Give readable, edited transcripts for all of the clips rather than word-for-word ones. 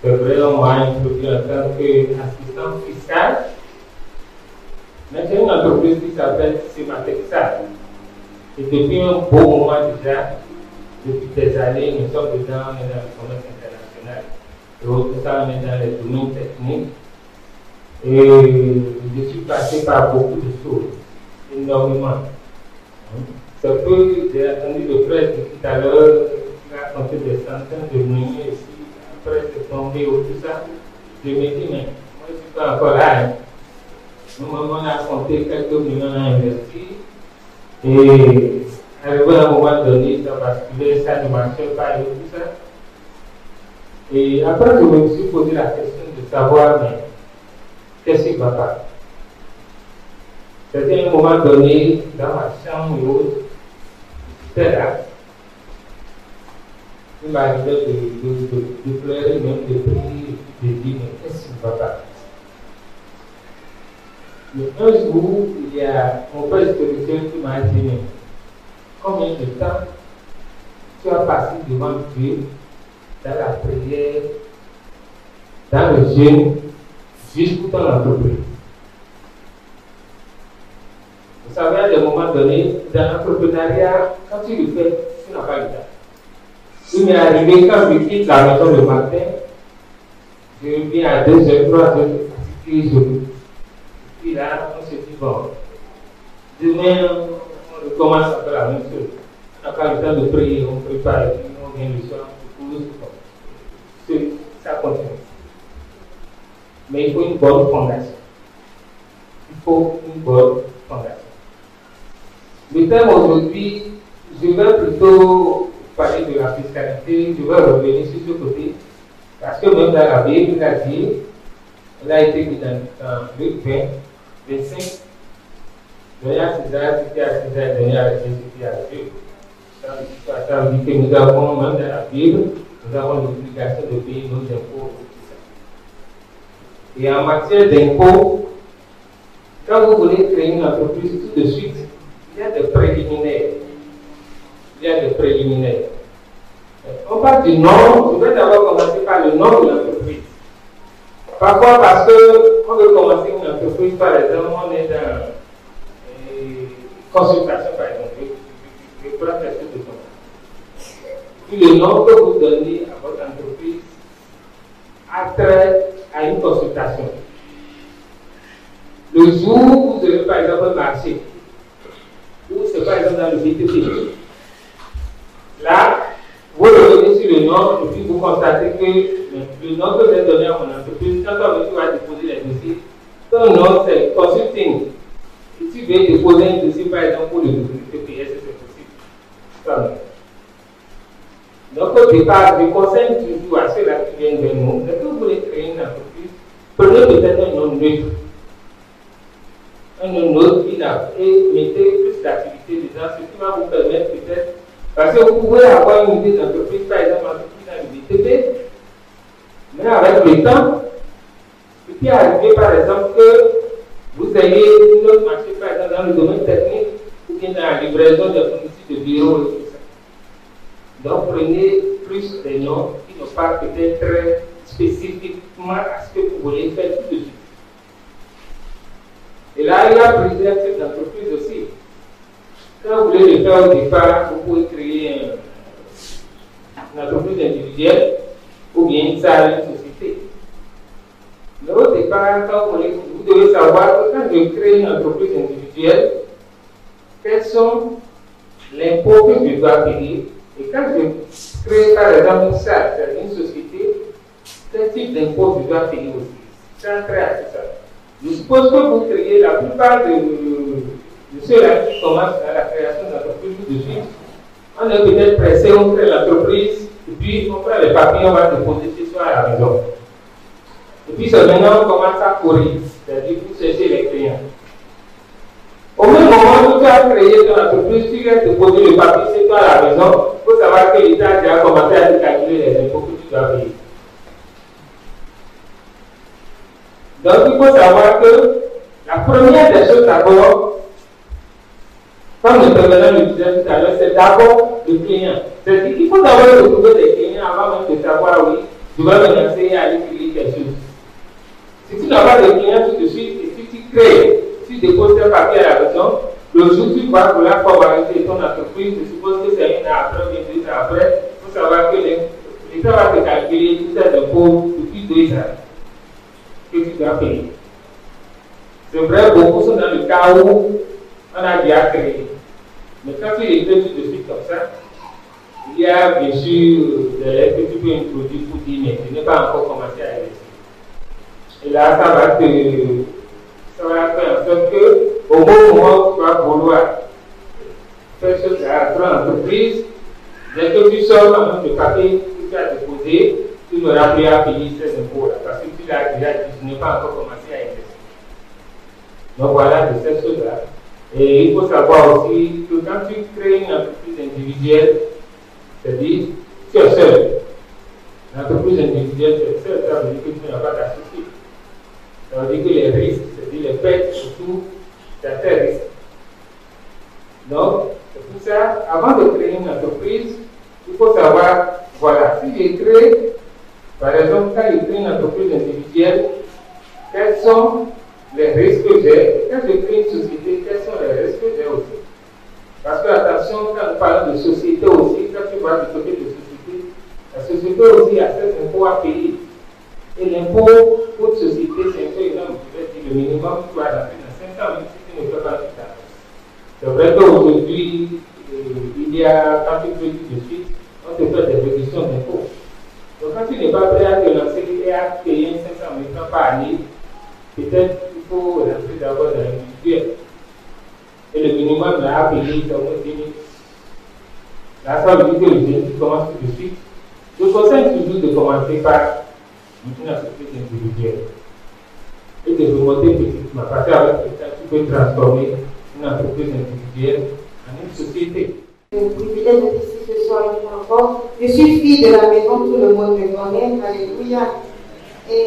C'est vrai, on m'a introduit en tant qu'assistant fiscal. Mais j'ai une entreprise qui s'appelle Simatexal. Et depuis un beau moment déjà, depuis des années, nous sommes dedans, on est dans le commerce international. Et tout ça, on est dans les domaines techniques. Et je suis passé par beaucoup de choses, énormément. C'est peu, j'ai attendu le prêtre tout à l'heure, il a raconté des centaines de milliers ici. Après, c'est tombé ou tout ça. Je me dis, mais moi, je ne suis pas encore là. Hein. Nous, on a compté quelques millions à investir. Et arrivé à un moment donné, ça basculait, ça ne marchait pas et tout ça. Et après, je me suis posé la question de savoir, mais qu'est-ce qui ne va pas? C'était un moment donné, dans ma chambre et autres, j'étais là. Il m'arrivait de pleurer, même de prier, de dire, mais qu'est-ce qui ne va pas? Mais un jour, il y a mon père spirituel qui m'a dit, mais combien de temps tu as passé devant Dieu, dans la prière, dans le jeûne, juste pour ton entreprise? Vous savez, à des moments donnés, dans l'entrepreneuriat, quand tu le fais, tu n'as pas le temps. Il m'est arrivé quand je quitte la maison le matin, je viens à 2h, 3h, puis là, on se dit, bon, demain, on recommence à faire la même chose. On n'a pas le temps de prier, on prépare, et puis on vient le soir, ça continue. Mais il faut une bonne fondation. Il faut une bonne fondation. Le thème aujourd'hui, je vais plutôt parler de la fiscalité, je vais revenir sur ce côté, parce que même dans la Bible, il a dit, elle a été mis dans Luc 20, 25, donner à César ce qui est à César, donner à Dieu ce qui est à Dieu. Ça veut dire que nous avons, même dans la Bible, nous avons l'obligation de payer nos impôts. Et en matière d'impôts, quand vous voulez créer une entreprise, tout de suite, il y a des préliminaires. Il y a des préliminaires. On parle du nom, je vais d'abord commencer par le nom de l'entreprise. Parfois, parce qu'on veut commencer une entreprise, par exemple, on est dans consultation, par exemple. Je prends quelque chose de nom. Puis le nom que vous donnez à votre entreprise a trait à une consultation. Le jour où vous avez, par exemple, un marché, ou c'est par exemple dans le BTP, là, vous revenez sur le nom et puis vous constatez que le nom que vous avez donné à mon entreprise, quand on va déposer les dossiers, ton nom c'est consulting. Si tu veux déposer un dossier par exemple pour le BTP, est-ce que c'est possible? Donc au départ, je conseille toujours à ceux-là qui viennent vers nous, dès que vous voulez créer une entreprise, prenez peut-être un nom neutre. Un nom neutre et mettez plus d'activité dedans, ce qui va vous permettre peut-être. Parce que vous pouvez avoir une idée d'entreprise, par exemple, entreprise dans le BTP, mais avec le temps, ce qui est arrivé, par exemple, que vous ayez une autre marché, par exemple, dans le domaine technique, ou bien dans la livraison de fournitures de bureaux et tout ça. Donc, prenez plus des noms qui ne parlent peut-être très spécifiquement à ce que vous voulez faire tout de suite. Et là, il y a plusieurs types d'entreprises aussi. Quand vous voulez le faire au départ, vous pouvez créer une entreprise individuelle ou bien une salle, une société. Mais au départ, quand vous devez savoir que quand je crée une entreprise individuelle, quels sont l'impôt que je dois payer. Et quand je crée par exemple une salle, une société, quel type d'impôt je dois payer aussi. C'est très à ça. Je suppose que vous créez la plupart de ceux-là qui commencent à la création d'entreprise tout de suite. On est peut-être pressé, on crée l'entreprise, et puis on prend les papiers, on va déposer ce soir à la maison. Et puis c'est maintenant on commence à courir, c'est-à-dire pour chercher les clients. Au même moment où tu as créé ton entreprise, tu viens déposer le papier chez toi à la maison, il faut savoir que l'État a déjà commencé à te calculer les impôts que tu dois payer. Donc il faut savoir que la première des choses d'abord, comme le président le disait tout à l'heure, c'est d'abord le client. C'est-à-dire qu'il faut d'abord retrouver des clients avant même de savoir, oui, tu vas menacer à aller créer quelque chose. Si tu n'as pas de client tout de suite, et si tu crées, tu déposes tes papiers à la maison, le jour où tu vas pour la formalité de ton entreprise, je suppose que c'est un an après, bien 2 ans après, il faut savoir que l'État va te calculer tous tes impôts depuis 2 ans que tu dois payer. C'est vrai, beaucoup sont dans le cas où on a déjà créé. Mais quand tu les fais tout de suite comme ça, il y a bien sûr des lettres que tu peux introduire pour dire, mais tu n'es pas encore commencé à investir. Et là, ça va faire en sorte que, au moment où tu vas vouloir faire ce à ton entreprise, dès que tu sors dans le papier que tu as déposé, tu n'auras plus à payer ces impôts-là, parce que tu l'as déjà dit, tu n'es pas encore commencé à investir. Donc voilà, de ces choses-là. Et il faut savoir aussi que quand tu crées une entreprise individuelle, c'est-à-dire, tu es seul. L'entreprise individuelle, tu es seul, ça veut dire que tu n'as pas d'associé. Ça veut dire que les risques, c'est-à-dire les pertes, surtout, c'est un tel risque. Donc, c'est pour ça, avant de créer une entreprise, il faut savoir, voilà, si j'ai créé, par exemple, quand je crée une entreprise individuelle, quels sont les risques que j'ai? Quand je crée une société, quels sont les risques que j'ai aussi? Parce que, attention, quand nous parlons de société aussi, quand tu vas du côté de société, la société aussi a ses impôts à payer. Et l'impôt pour une société, c'est un peu énorme. Je vais dire le minimum que tu vas rentrer dans 500 000 si tu ne fais pas tout ça. C'est vrai qu'aujourd'hui, il y a, quand tu fais tout de suite, on te fait des réductions d'impôts. Donc, quand tu n'es pas prêt à te lancer et à payer 500 000 francs par année, peut-être qu'il faut rentrer d'abord dans l'individuel. Et le minimum là, à payer, c'est au moins 10 000. Là, ça veut dire que le jeune qui commence tout de suite, je conseille toujours de commencer par une entreprise individuelle et de remonter petitement. Parce qu'avec le temps, tu peux transformer une entreprise individuelle en une société. Le privilège d'être ici ce soir une fois encore. Je suis fille de la maison, tout le monde me connaît. Alléluia. Et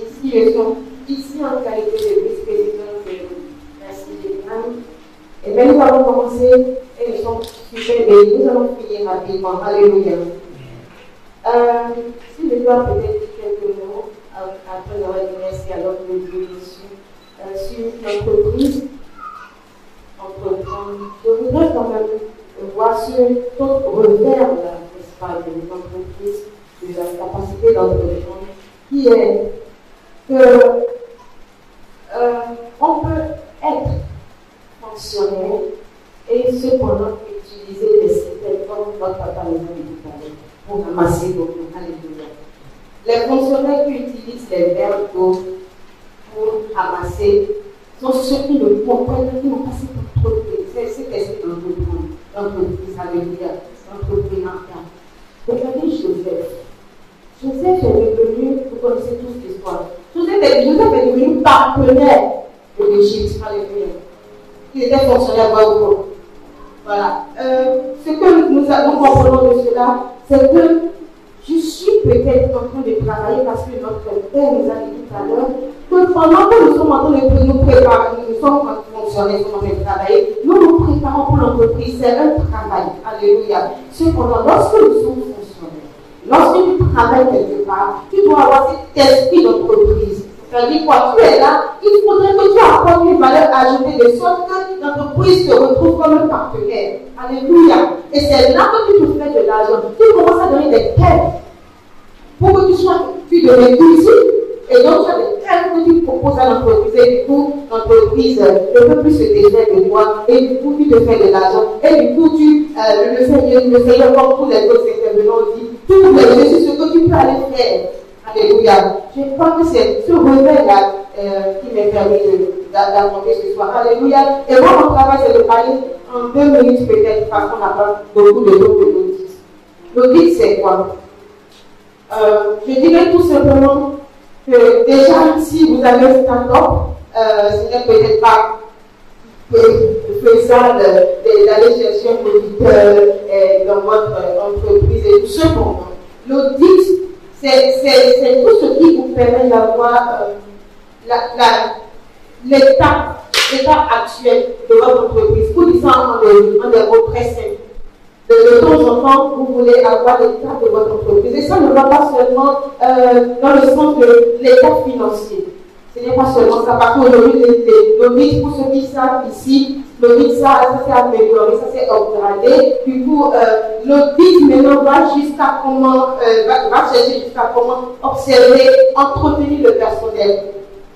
ici, je suis ici en qualité de vice-présidente de la CGM. Et bien, nous allons commencer et nous sommes super bénis. Nous allons finir rapidement. Alléluia. Si je dois peut-être dire quelques mots après avoir dit merci à l'autre Dieu sur l'entreprise, je voudrais quand même voir sur tout revers, n'est-ce pas, de l'entreprise, de la capacité d'entreprendre, qui est que on peut être fonctionnaire et cependant utiliser des systèmes comme notre papa les a dit tout à l'heure pour ramasser beaucoup. Alléluia. Les fonctionnaires qui utilisent les verbes pour ramasser sont ceux qui ne comprennent, qui n'ont pas cette entreprise. C'est ce l'entreprise, alléluia, l'entrepreneuriat. Regardez Joseph. Joseph est devenu, vous connaissez tous l'histoire. Joseph est devenu partenaire de l'Égypte, alléluia. Il était fonctionnaire beaucoup. Voilà. Ce que nous comprenons de cela, c'est que je suis peut-être en train de travailler parce que notre père nous a dit tout à l'heure que pendant que nous sommes en train de nous préparer, nous sommes fonctionnaires, nous sommes en train de travailler, nous nous préparons pour l'entreprise, c'est un travail. Alléluia. Cependant, lorsque nous sommes fonctionnaires, lorsque tu travailles quelque part, tu dois avoir cet esprit d'entreprise. C'est-à-dire quoi, tu es là, il faudrait que tu apportes une valeur ajoutée de sorte que l'entreprise te retrouve comme un partenaire. Alléluia. Et c'est là que tu te fais de l'argent. Tu commences à donner des quêtes pour que tu deviennes utile. Et donc, tu as des quêtes que tu proposes à l'entreprise. Et du coup, l'entreprise ne peut plus se défaire de toi. Et du coup, tu te fais de l'argent. Et du coup, le Seigneur, comme tous les autres intervenants, dit tout les c'est ce que tu peux aller faire. Alléluia. Je crois que c'est ce revers-là qui m'est permis d'affronter ce soir. Alléluia. Et moi, mon travail, c'est de parler en 2 minutes peut-être, parce qu'on n'a pas beaucoup de temps de l'audit. L'audit, c'est quoi? Je dirais tout simplement que déjà, si vous avez un stand-up, ce n'est peut-être pas faisable d'aller chercher un auditeur dans votre entreprise et tout cependant. L'audit, c'est tout ce qui vous permet d'avoir l'état actuel de votre entreprise. Pour dire ça en des mots très simples. de temps en temps, vous voulez avoir l'état de votre entreprise. Et ça ne va pas seulement dans le sens de l'état financier. Ce n'est pas seulement ça, parce qu'aujourd'hui, l'audit, pour ceux qui savent ici, l'audit, ça s'est amélioré, ça s'est upgradé. Du coup, l'audit maintenant va jusqu'à comment, va chercher jusqu'à comment observer, entretenir le personnel.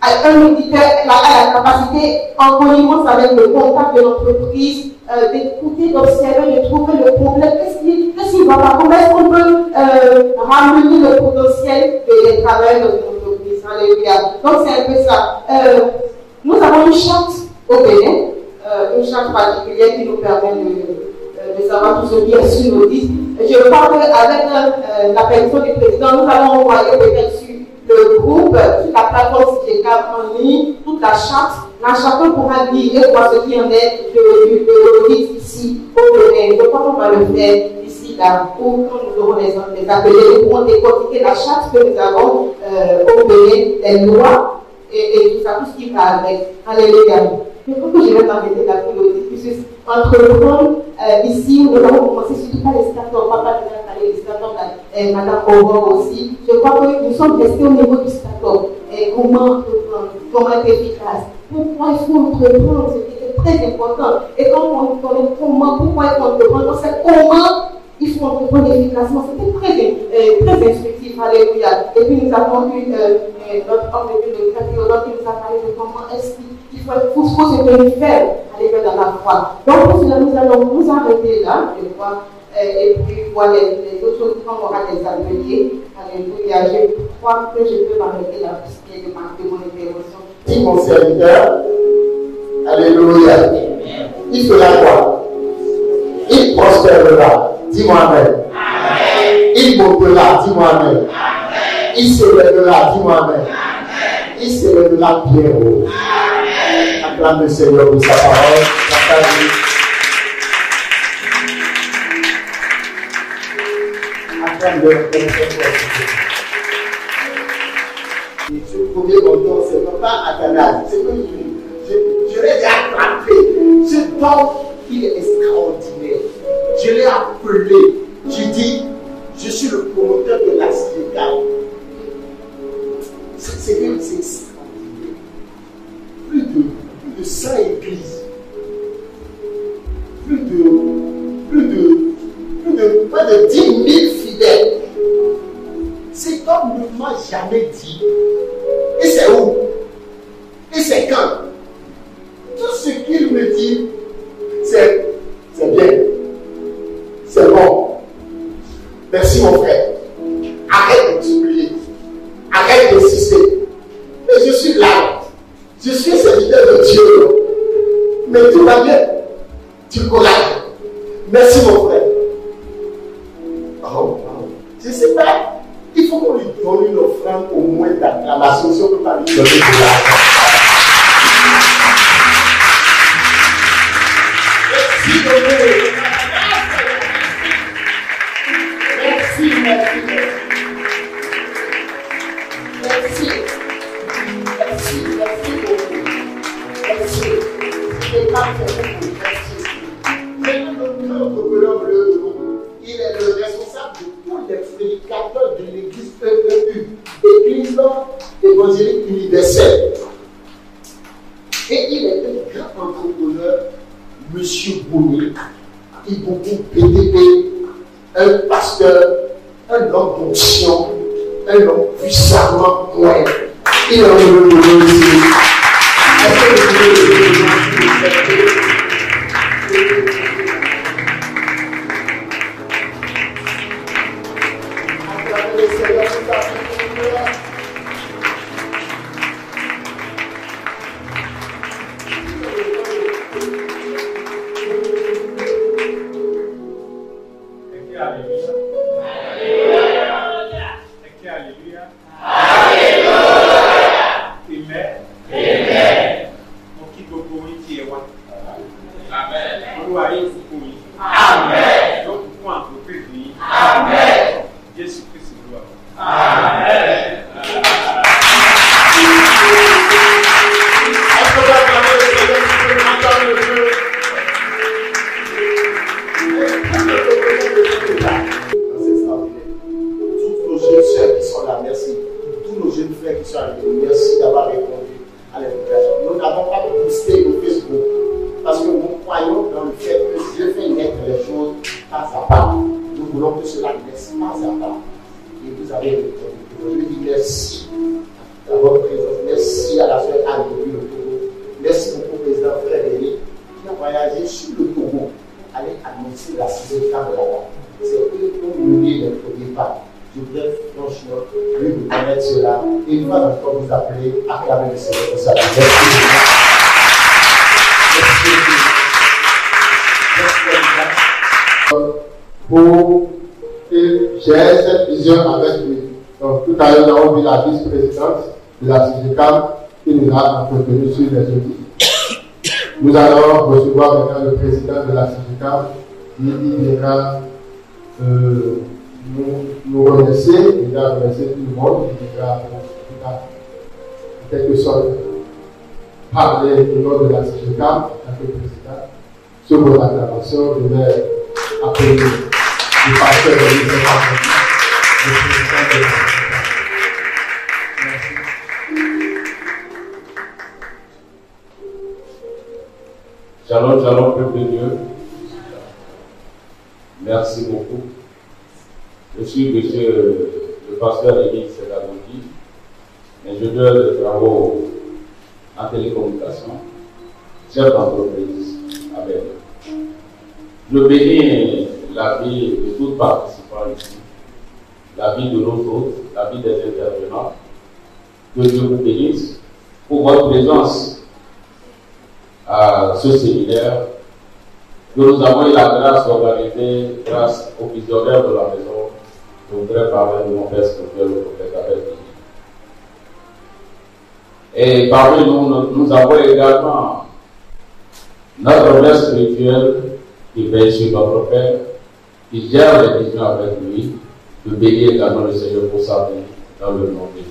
Un auditeur a la capacité, en connivence avec le contact de l'entreprise, d'écouter, d'observer, de trouver le problème. Qu'est-ce qui va pas? Comment est-ce qu'on peut ramener le potentiel des travailleurs dans une entreprise? Alléluia. Donc c'est un peu ça. Nous avons une charte au Bénin, une charte particulière qui nous permet de savoir tout ce qui est sur l'audit. Je crois qu'avec la personne du président, nous allons envoyer peut-être sur le groupe, sur la plateforme CGCAM en ligne, toute la charte. Là, chacun pourra lire et voir ce qui en est de l'audit ici au Bénin. Je crois qu'on va le faire ici, là, où quand nous aurons les ateliers, nous pourrons décortiquer la charte que nous avons au Bénin, les lois et tout ça, tout ce qui va avec. Alléluia. Je crois que je vais m'arrêter là pour l'audit, puisque entreprendre ici, nous allons commencer surtout par les startups, papa nous a parlé des startups, madame Aurore aussi. Je crois que nous sommes restés au niveau du startup. Comment entreprendre, comment être efficace, pourquoi il faut entreprendre, ce qui est très important. Et quand on connaît comment, pourquoi il faut entreprendre, on sait comment il faut entreprendre efficacement. C'était très instructif, alléluia. Et puis nous avons eu notre homme de cardiologue qui nous a parlé de comment est-ce qu'il faut se tenir ferme, alléluia, dans la foi. Donc pour cela, nous allons nous arrêter là, je crois. Et puis voir les autres choses quand on aura des ateliers. Alléluia. Je crois que je peux m'arrêter là pour ce qui est de mon intervention. Si mon serviteur, alléluia, il fera quoi? Il prospérera. Dis-moi amen. Il montera. Dis-moi amen. Il se lèvera. Dis-moi amen. Il se lèvera bien haut. Acclame le Seigneur pour sa parole. Et ce premier don, c'est non pas Athanase, c'est que je l'ai attrapé. Ce don, il est extraordinaire. Je l'ai appelé. Je dis, je suis le promoteur de la CGCAM. C'est extraordinaire. Plus de 100 églises. Près de 10 000 fidèles. Cet homme ne m'a jamais dit. Et c'est où? Et c'est quand? Tout ce qu'il me dit, c'est bien. C'est bon. Merci mon frère. Arrête de t'oublier. Arrête d'insister. Mais je suis là. Je suis serviteur de Dieu. Mais tout va bien. Du courage. Merci mon frère. Je ne sais pas. Il faut qu'on lui donne une offrande au moins d'acclamation si on ne peut pas lui donner de l'argent. Il est le responsable de tous les prédicateurs de l'église EEU, Église évangélique universelle. Et il est un grand entrepreneur, M. Bouni, Iboukou PDP, un pasteur, un homme d'onction, un homme puissamment point. Il est heureux de nous ici. Est-ce que vous voulez sont arrivés. Merci d'avoir répondu à l'invitation. Nous n'avons pas boosté le Facebook parce que nous croyons dans le fait que Dieu fait naître les choses pas à pas. Nous voulons que cela naisse pas à pas. Et vous avez répondu. Je lui dis merci à votre présence. Merci à la soeur Anne depuis le Togo. Merci beaucoup au président Frédéric qui a voyagé sur le Togo pour aller annoncer la 6e femme de la dame. C'est eux qui ont mené notre départ. Je voudrais franchement lui reconnaître cela et une fois encore vous appeler à acclamer le Seigneur pour sa vie. Merci. Pour que j'ai cette vision avec lui. Donc, tout à l'heure, nous avons vu la vice-présidente de la CIGECAM qui nous a entretenu sur les outils. Nous allons recevoir maintenant le président de la CIGECAM qui viendra nous remercier, il va remercier tout le monde, il va en quelque sorte parler au nom de la CIGECAM en tant que président. Sur vos acclamations, je vais appeler le pasteur de l'Église, le président de la CIGECAM. Shalom, shalom, peuple de Dieu. Merci beaucoup. Je suis monsieur le pasteur Émile Sédabouki, ingénieur de travaux en télécommunication, chef d'entreprise à Berne. Je bénis la vie de tous les participants ici, la vie de nos autres, la vie des intervenants. Que Dieu vous bénisse pour votre présence à ce séminaire que nous avons eu la grâce d'organiser grâce au visionnaire de la maison. Je voudrais parler de mon père spirituel, le prophète Abel. Et parmi nous avons également notre mère spirituel qui veille sur notre père, qui gère les visions avec lui. Je bénis également le Seigneur pour sa vie dans le nom de Jésus.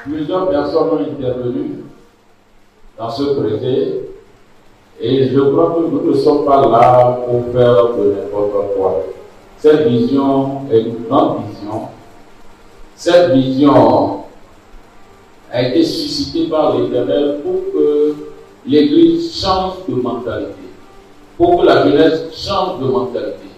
Plusieurs personnes ont intervenu dans ce traité et je crois que nous ne sommes pas là pour faire de n'importe quoi. Cette vision est une grande vision. Cette vision a été suscitée par l'Éternel pour que l'Église change de mentalité, pour que la jeunesse change de mentalité,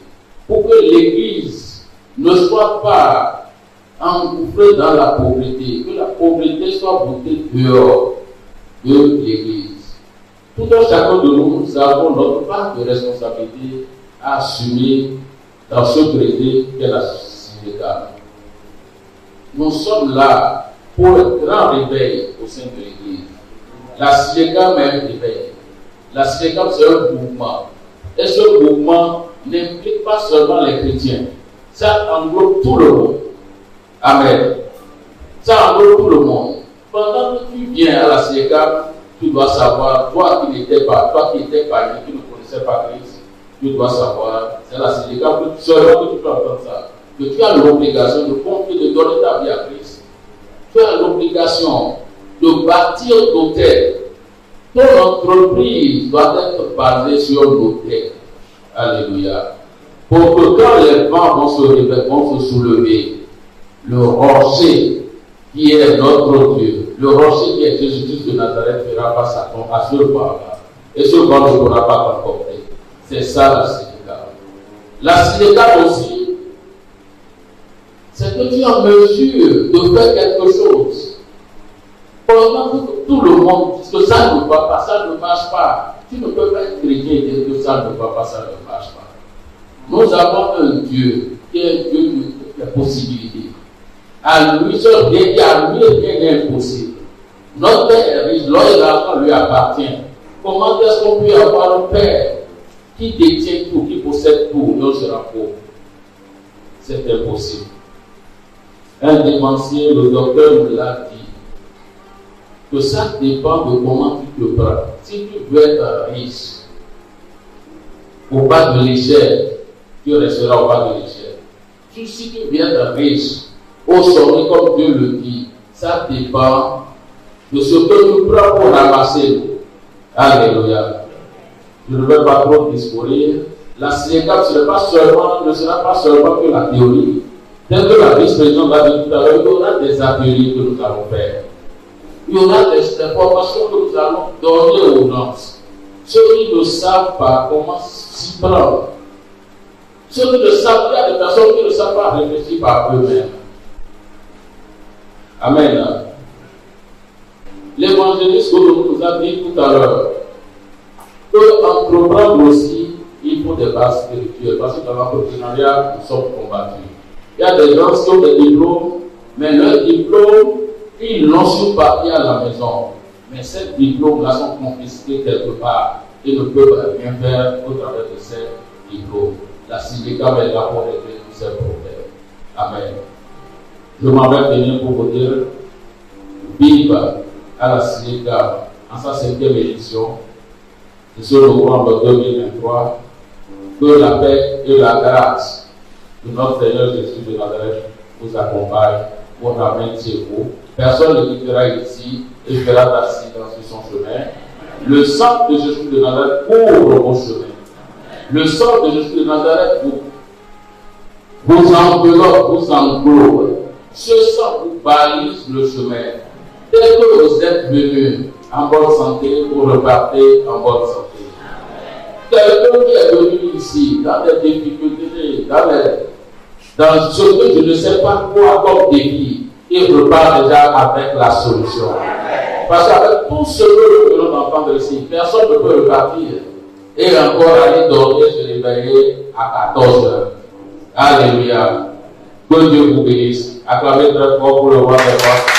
pour que l'Église ne soit pas engouffré dans la pauvreté, que la pauvreté soit boutée dehors de l'Église. Tout un chacun de nous, nous avons notre part de responsabilité à assumer dans ce traité qu'est la CIGECAM. Nous sommes là pour un grand réveil au sein de l'Église. La CIGECAM est un réveil. La CIGECAM, c'est un mouvement. Et ce mouvement n'implique pas seulement les chrétiens. Ça englobe tout le monde. Amen. Ça englobe tout le monde. Pendant que tu viens à la CIGECAM, tu dois savoir, toi qui n'étais pas, toi qui étais parmi, qui ne connaissais pas Christ, tu dois savoir, c'est la CIGECAM seulement que tu peux entendre ça, que tu as l'obligation de confier, de donner ta vie à Christ. Tu as l'obligation de bâtir l'autel. Ton entreprise doit être basée sur l'autel. Alléluia. Pour que quand les vents vont se réveiller, vont se soulever, le rocher qui est notre Dieu, le rocher qui est Jésus-Christ de Nazareth fera face à ce vent-là. Et ce vent ne pourra pas t'emporter. C'est ça la CIGECAM. La CIGECAM aussi, c'est que tu es en mesure de faire quelque chose. Pendant que tout le monde dit que ça ne va pas, ça ne marche pas. Tu ne peux pas être chrétien et dire que ça ne va pas, ça ne marche pas. Nous avons un Dieu qui est un Dieu de toutes les possibilités. À lui seul, dédié à lui, rien n'est impossible. Notre Père est riche, l'or et l'argent lui appartient. Comment est-ce qu'on peut avoir un Père qui détient tout, qui possède tout, et on sera pauvre? C'est impossible. Un démentier, le docteur me l'a dit, que ça dépend de comment tu te prends. Si tu veux être riche, au bas de l'échelle, tu resteras au bas de l'échelle. Si tu veux être riche, au sommet, comme Dieu le dit, ça dépend de ce que tu prends pour ramasser. Alléluia. Je ne vais pas trop discourir. La SIECAP ne sera pas seulement que la théorie. Tel que la vice-présidente l'a dit tout à l'heure, il y aura des ateliers que nous allons faire. Il y aura des formations que nous allons donner aux gens. Ceux qui ne savent pas comment s'y prendre. Ceux qui ne savent pas, il y a des personnes qui ne savent pas réfléchir par eux-mêmes. Amen. L'évangéliste nous a dit tout à l'heure que entreprendre aussi, il faut des bases spirituelles. Parce que dans l'entrepreneuriat, nous sommes combattus. Il y a des gens qui ont des diplômes, mais leurs diplômes, ils l'ont sur papier à la maison. Mais ces diplômes-là sont confisqués quelque part. Ils ne peuvent rien faire au travers de ces diplômes. La SIECAP est là pour régler tous ces problèmes. Amen. Je m'en vais venir pour vous dire, vive à la SIECAP en sa 5e édition, de ce novembre 2023, que la paix et la grâce de notre Seigneur Jésus de Nazareth vous accompagne, vous ramène chez vous. Personne ne quittera ici et fera d'accident sur son chemin. Le sang de Jésus de Nazareth couvre vos chemins. Le sang de Jésus de Nazareth vous enveloppe, vous englobe. Ce sang vous balise le chemin. Dès que vous êtes venus en bonne santé, vous repartez en bonne santé. Quelqu'un qui est venu ici dans des difficultés, dans ce que je ne sais pas quoi comme défi, il repart déjà avec la solution. Parce qu'avec tout ce que nous venons d'entendre ici, personne ne peut repartir et encore aller dormir, se réveiller à 14 heures. Alléluia. Que Dieu vous bénisse. Acclamez très fort pour le roi des rois.